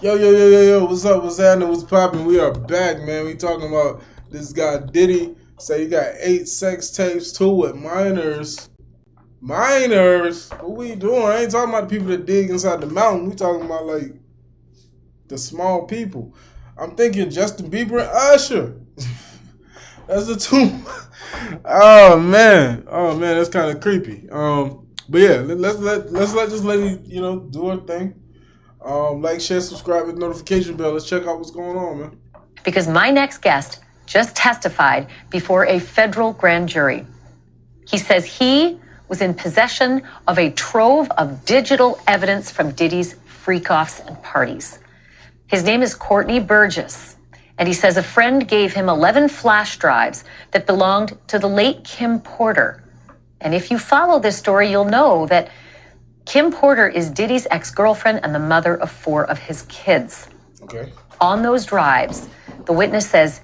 Yo, what's up? What's happening? What's popping? We are back, man. We talking about this guy Diddy. Say he got 8 sex tapes too with minors. Minors? What we doing? I ain't talking about the people that dig inside the mountain. We talking about like the small people. I'm thinking Justin Bieber and Usher. That's the two. Oh man, that's kind of creepy. But yeah, let's just let it, do our thing. Like, share, subscribe, with notification bell. Let's check out what's going on, man. Because my next guest just testified before a federal grand jury. He says he was in possession of a trove of digital evidence from Diddy's freak-offs and parties. His name is Courtney Burgess, and he says a friend gave him 11 flash drives that belonged to the late Kim Porter. And if you follow this story, you'll know that Kim Porter is Diddy's ex-girlfriend and the mother of 4 of his kids. Okay. On those drives, the witness says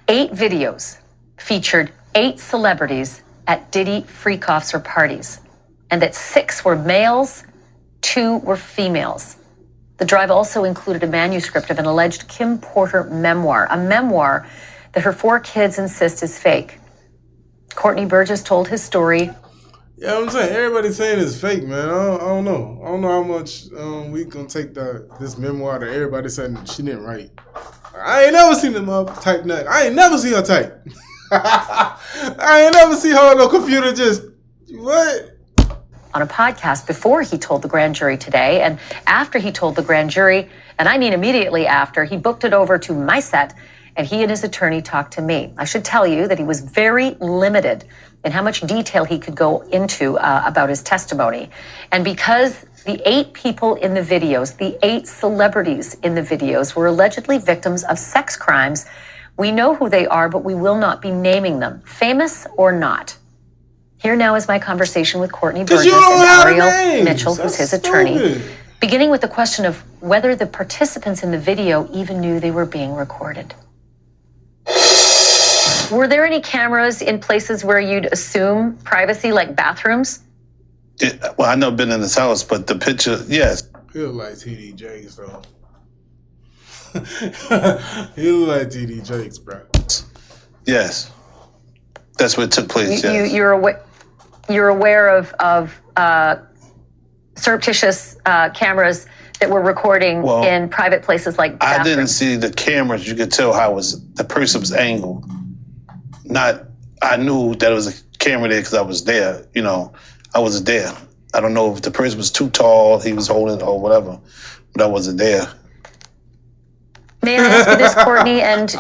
8 videos featured 8 celebrities at Diddy freak-offs or parties, and that 6 were males, 2 were females. The drive also included a manuscript of an alleged Kim Porter memoir, a memoir that her 4 kids insist is fake. Courtney Burgess told his story. Yeah, I'm saying everybody's saying it's fake, man. I don't know. I don't know how much we gonna take this memoir that everybody saying she didn't write. I ain't never seen them type nothing. I ain't never seen her type. I ain't never seen her on no computer just what? On a podcast before he told the grand jury today, and after he told the grand jury, and I mean immediately after, he booked it over to my set, and he and his attorney talked to me. I should tell you that he was very limited in how much detail he could go into about his testimony. And because the 8 people in the videos, the 8 celebrities in the videos were allegedly victims of sex crimes, we know who they are, but we will not be naming them, famous or not. Here now is my conversation with Courtney Burgess and Ariel Mitchell, who's his attorney, beginning with the question of whether the participants in the video even knew they were being recorded. Were there any cameras in places where you'd assume privacy, like bathrooms? Well, I've never been in this house, but the picture, yes. He look like TD Jakes, though. He look like TD Jakes, bro. Yes. That's where it took place, yes. You're aware of surreptitious cameras that were recording in private places like bathrooms. I didn't see the cameras. You could tell how the person was angled. I knew that it was a camera there because I was there. I wasn't there. I don't know if the person was too tall, he was holding it or whatever, but I wasn't there. May I ask you this, Courtney? And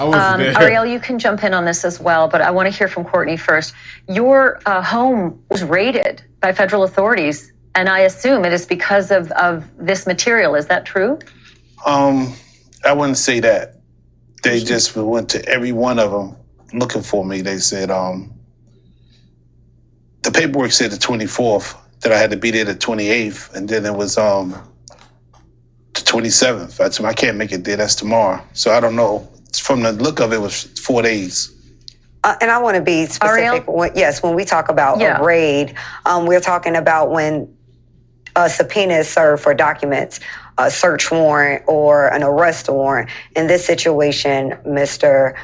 Ariel, you can jump in on this as well, but I want to hear from Courtney first. Your home was raided by federal authorities, and I assume it is because of this material. Is that true? I wouldn't say that. They just went to every one of them looking for me. They said, the paperwork said the 24th, that I had to be there the 28th, and then it was the 27th. I can't make it there. That's tomorrow. So I don't know. From the look of it, was 4 days. And I want to be specific. When we talk about a raid, we're talking about when a subpoena is served for documents, a search warrant or an arrest warrant. In this situation, Mr.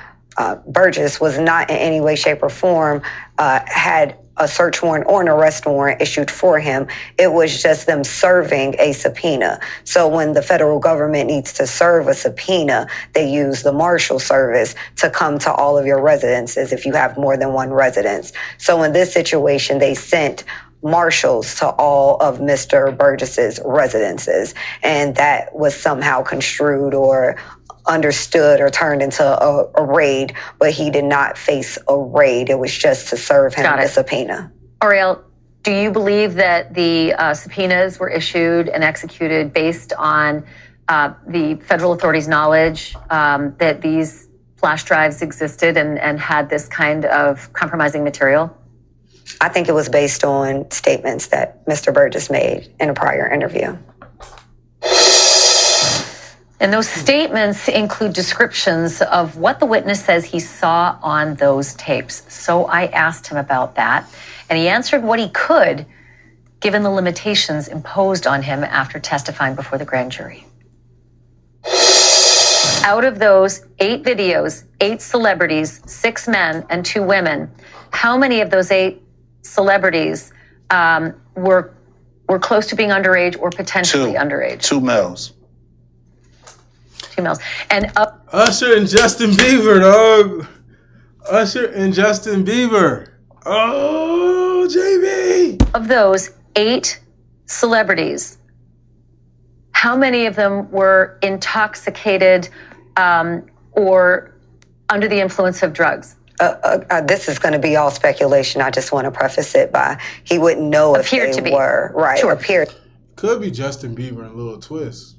Burgess was not in any way, shape, or form had a search warrant or an arrest warrant issued for him. It was just them serving a subpoena. So when the federal government needs to serve a subpoena, they use the Marshal Service to come to all of your residences if you have more than one residence. So in this situation, they sent marshals to all of Mr. Burgess's residences, and that was somehow construed or understood or turned into a raid, but he did not face a raid. It was just to serve him the subpoena. Ariel, do you believe that the subpoenas were issued and executed based on the federal authorities' knowledge that these flash drives existed and had this kind of compromising material? I think it was based on statements that Mr. Burgess made in a prior interview. And those statements include descriptions of what the witness says he saw on those tapes. So I asked him about that, and he answered what he could, given the limitations imposed on him after testifying before the grand jury. Out of those 8 videos, 8 celebrities, 6 men and 2 women, how many of those 8 celebrities were close to being underage or potentially underage? 2 males. 2 males. And Usher and Justin Bieber, dog. Usher and Justin Bieber. Oh, JB. Of those 8 celebrities, how many of them were intoxicated or under the influence of drugs? This is going to be all speculation. I just want to preface it by he wouldn't know if they were. Right. Sure. Appeared. Could be Justin Bieber and Lil Twist.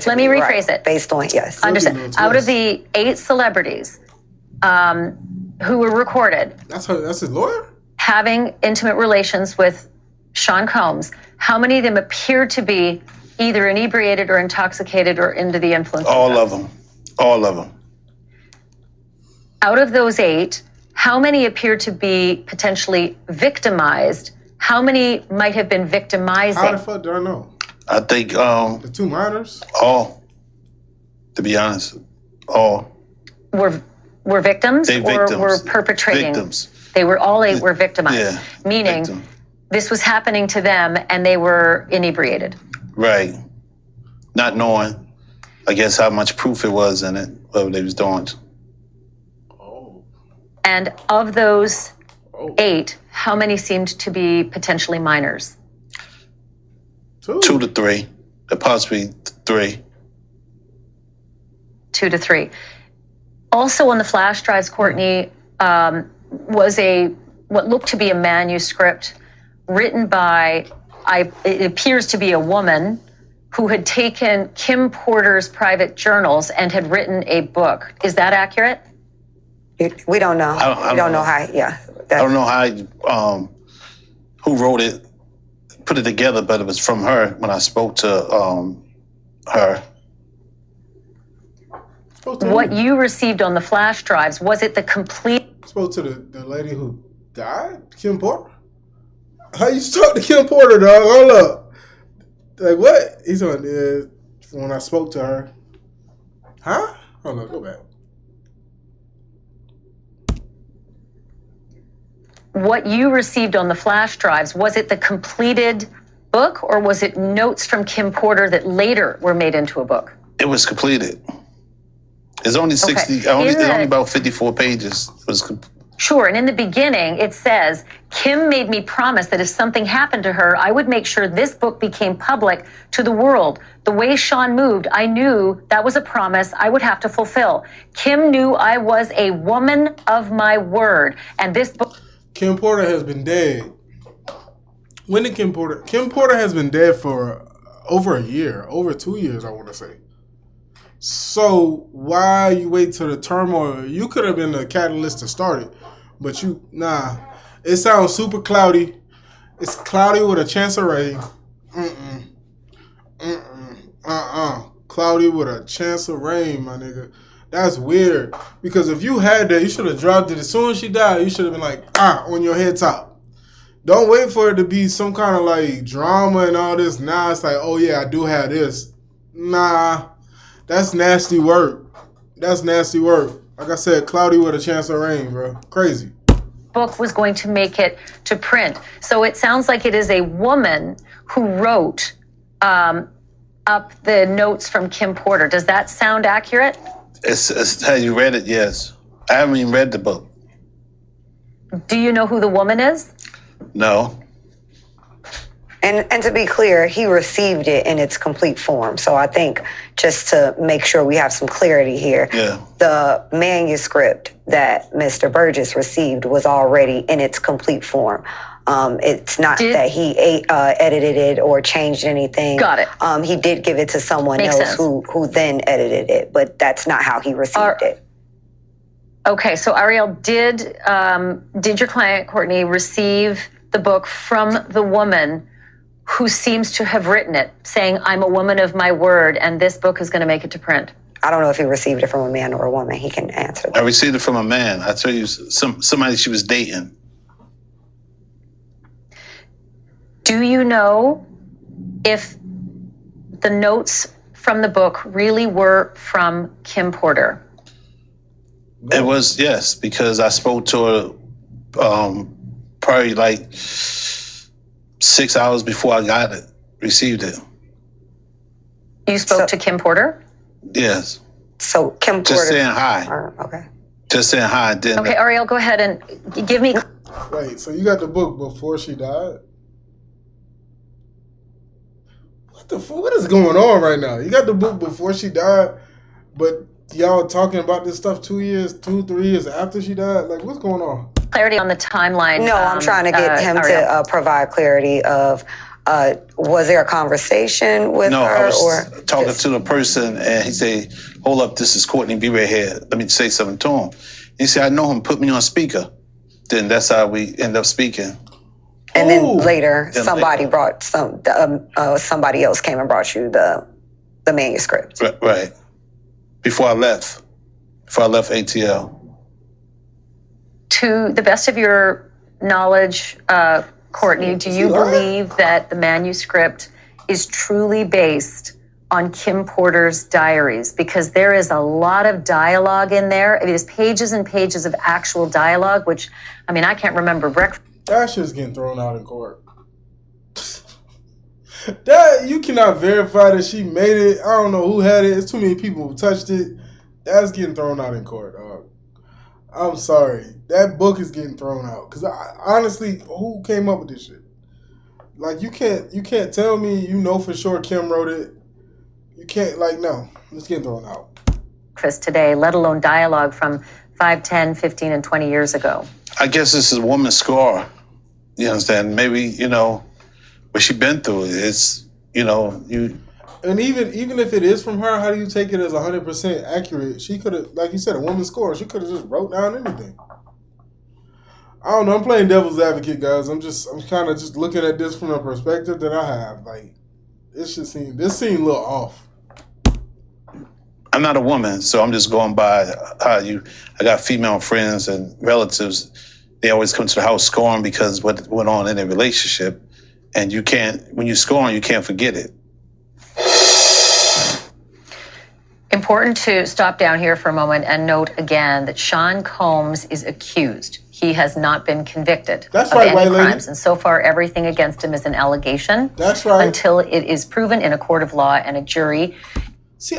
Let me rephrase it. Based on, yes. Understand. Out of the 8 celebrities who were recorded. That's his lawyer? Having intimate relations with Sean Combs, how many of them appeared to be either inebriated or intoxicated or under the influence All of drugs? of them. All of them. Out of those 8, how many appeared to be potentially victimized? How many might have been victimizing? How the fuck do I know? I think the 2 minors? all. To be honest, all. Were victims They or victims. were perpetrating? Victims. They were all 8 were victimized. Yeah. Meaning Victim. this was happening to them and they were inebriated. Right. Not knowing, I guess, how much proof it was in it, what they was doing. Oh. And of those 8, how many seemed to be potentially minors? 2. 2 to 3, possibly 3. 2 to 3. Also on the flash drives, Courtney, was what looked to be a manuscript written by, it appears to be a woman who had taken Kim Porter's private journals and had written a book. Is that accurate? We don't know. We don't know how. Yeah. I don't know how, who wrote it, put it together, but it was from her when I spoke to her. What you received on the flash drives, was it the complete? Spoke to the lady who died? Kim Porter? How you talk to Kim Porter, dog? Hold up. Like, what? He's on when I spoke to her. Huh? Hold on, go back. What you received on the flash drives, was it the completed book or was it notes from Kim Porter that later were made into a book? It was completed. It's only 60, it's only about 54 pages. Sure, and in the beginning, it says, Kim made me promise that if something happened to her, I would make sure this book became public to the world. The way Sean moved, I knew that was a promise I would have to fulfill. Kim knew I was a woman of my word, and this book... Kim Porter has been dead. When did Kim Porter... Kim Porter has been dead for over a year, over 2 years, I want to say. So why you wait till the turmoil? You could have been the catalyst to start it, but it sounds super cloudy. It's cloudy with a chance of rain. Cloudy with a chance of rain, my nigga. That's weird. Because if you had that, you should have dropped it as soon as she died. You should have been like, on your head top. Don't wait for it to be some kind of like drama and all this. Nah, it's like, oh yeah, I do have this. Nah. That's nasty work. That's nasty work. Like I said, cloudy with a chance of rain, bro. Crazy. Book was going to make it to print. So it sounds like it is a woman who wrote up the notes from Kim Porter. Does that sound accurate? It's how you read it, yes. I haven't even read the book. Do you know who the woman is? No. And to be clear, he received it in its complete form. So I think just to make sure we have some clarity here, the manuscript that Mr. Burgess received was already in its complete form. It's not that he edited it or changed anything. Got it. He did give it to someone else who then edited it, but that's not how he received it. Okay, so Ariel, did your client, Courtney, receive the book from the woman who seems to have written it, saying, I'm a woman of my word, and this book is going to make it to print? I don't know if he received it from a man or a woman. He can answer that. I received it from a man. I tell you, somebody she was dating. Do you know if the notes from the book really were from Kim Porter? It was, yes, because I spoke to her probably like 6 hours before I received it. You spoke to Kim Porter? Yes. So Kim Porter. Just saying hi. Okay. Just saying hi. Okay, Ariel, go ahead and give me... Wait, so you got the book before she died? What is going on right now? You got the book before she died, but y'all talking about this stuff 3 years after she died? Like, what's going on? Clarity on the timeline. No, I'm trying to get him to provide clarity of, was there a conversation with her? No, I was or talking to the person, and he said, hold up, this is Courtney, be right here. Let me say something to him. He said, I know him, put me on speaker. Then that's how we end up speaking. And then later, somebody else came and brought you the manuscript. Right. Before I left ATL. To the best of your knowledge, Courtney, do you believe that the manuscript is truly based on Kim Porter's diaries? Because there is a lot of dialogue in there. It is pages and pages of actual dialogue, which, I mean, I can't remember breakfast. That shit's getting thrown out in court. That you cannot verify that she made it. I don't know who had it. It's too many people who touched it. That's getting thrown out in court, dog. I'm sorry. That book is getting thrown out. Because honestly, who came up with this shit? Like, you can't tell me you know for sure Kim wrote it. You can't, like, no. It's getting thrown out. Chris, today, let alone dialogue from 5, 10, 15, and 20 years ago. I guess this is a woman's scar. You understand? Maybe, what she been through. It's, And even if it is from her, how do you take it as 100% accurate? She could have, like you said, a woman's score. She could have just wrote down anything. I don't know. I'm playing devil's advocate, guys. I'm kind of just looking at this from a perspective that I have. Like, this seemed a little off. I'm not a woman, so I'm just going by I got female friends and relatives. They always come to the house scoring because what went on in their relationship. And when you're scoring, you can't forget it. Important to stop down here for a moment and note again that Sean Combs is accused. He has not been convicted of any crimes. And so far, everything against him is an allegation. That's right. Until it is proven in a court of law and a jury. See,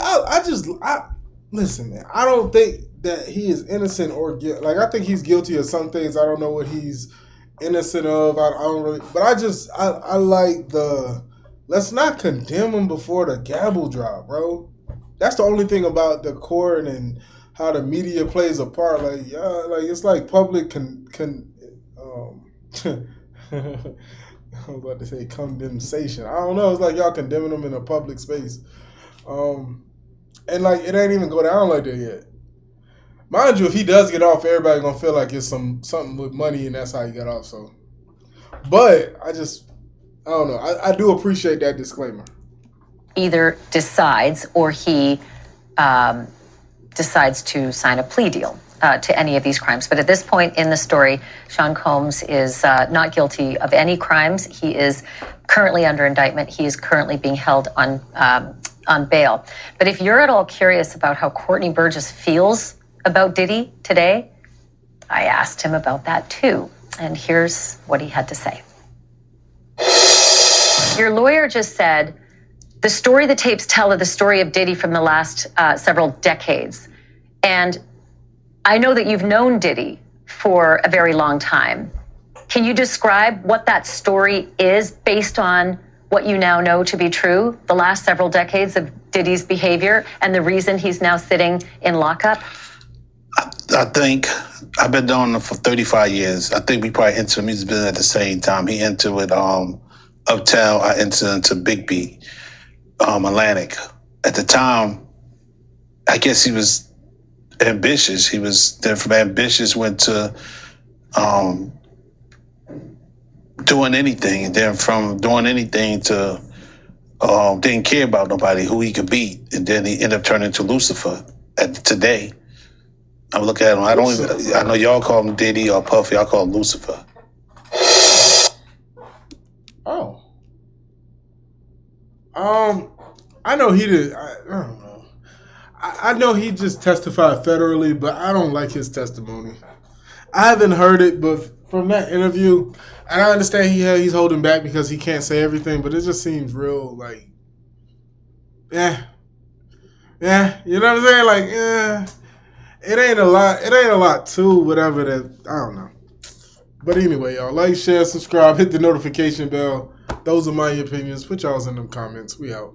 listen, man. I don't think that he is innocent or guilty. Like, I think he's guilty of some things. I don't know what he's innocent of. I don't really, but I like let's not condemn him before the gavel drop, bro. That's the only thing about the court and how the media plays a part. Like, it's like public I was about to say condemnation. I don't know. It's like y'all condemning him in a public space. And like, it ain't even go down like that yet. Mind you, if he does get off, everybody gonna feel like it's something with money and that's how he got off. So, but I don't know. I do appreciate that disclaimer. Either decides or he decides to sign a plea deal to any of these crimes. But at this point in the story, Sean Combs is not guilty of any crimes. He is currently under indictment. He is currently being held on bail. But if you're at all curious about how Courtney Burgess feels about Diddy today, I asked him about that too. And here's what he had to say. Your lawyer just said, the story the tapes tell are the story of Diddy from the last several decades. And I know that you've known Diddy for a very long time. Can you describe what that story is based on what you now know to be true, the last several decades of Diddy's behavior and the reason he's now sitting in lockup? I think I've been doing it for 35 years. I think we probably entered the music business at the same time. He entered with Uptown. I entered into Big B, Atlantic. At the time, I guess he was ambitious. He was then from ambitious went to doing anything, and then from doing anything to didn't care about nobody, who he could beat, and then he ended up turning to Lucifer. Today, I look at him. I know y'all call him Diddy or Puffy. I call him Lucifer. Oh. I know he did. I don't know. I know he just testified federally, but I don't like his testimony. I haven't heard it, but from that interview, and I understand he's holding back because he can't say everything, but it just seems real like, yeah, you know what I'm saying? Like, it ain't a lot to whatever that, I don't know. But anyway, y'all, like, share, subscribe, hit the notification bell. Those are my opinions. Put y'all's in them comments. We out.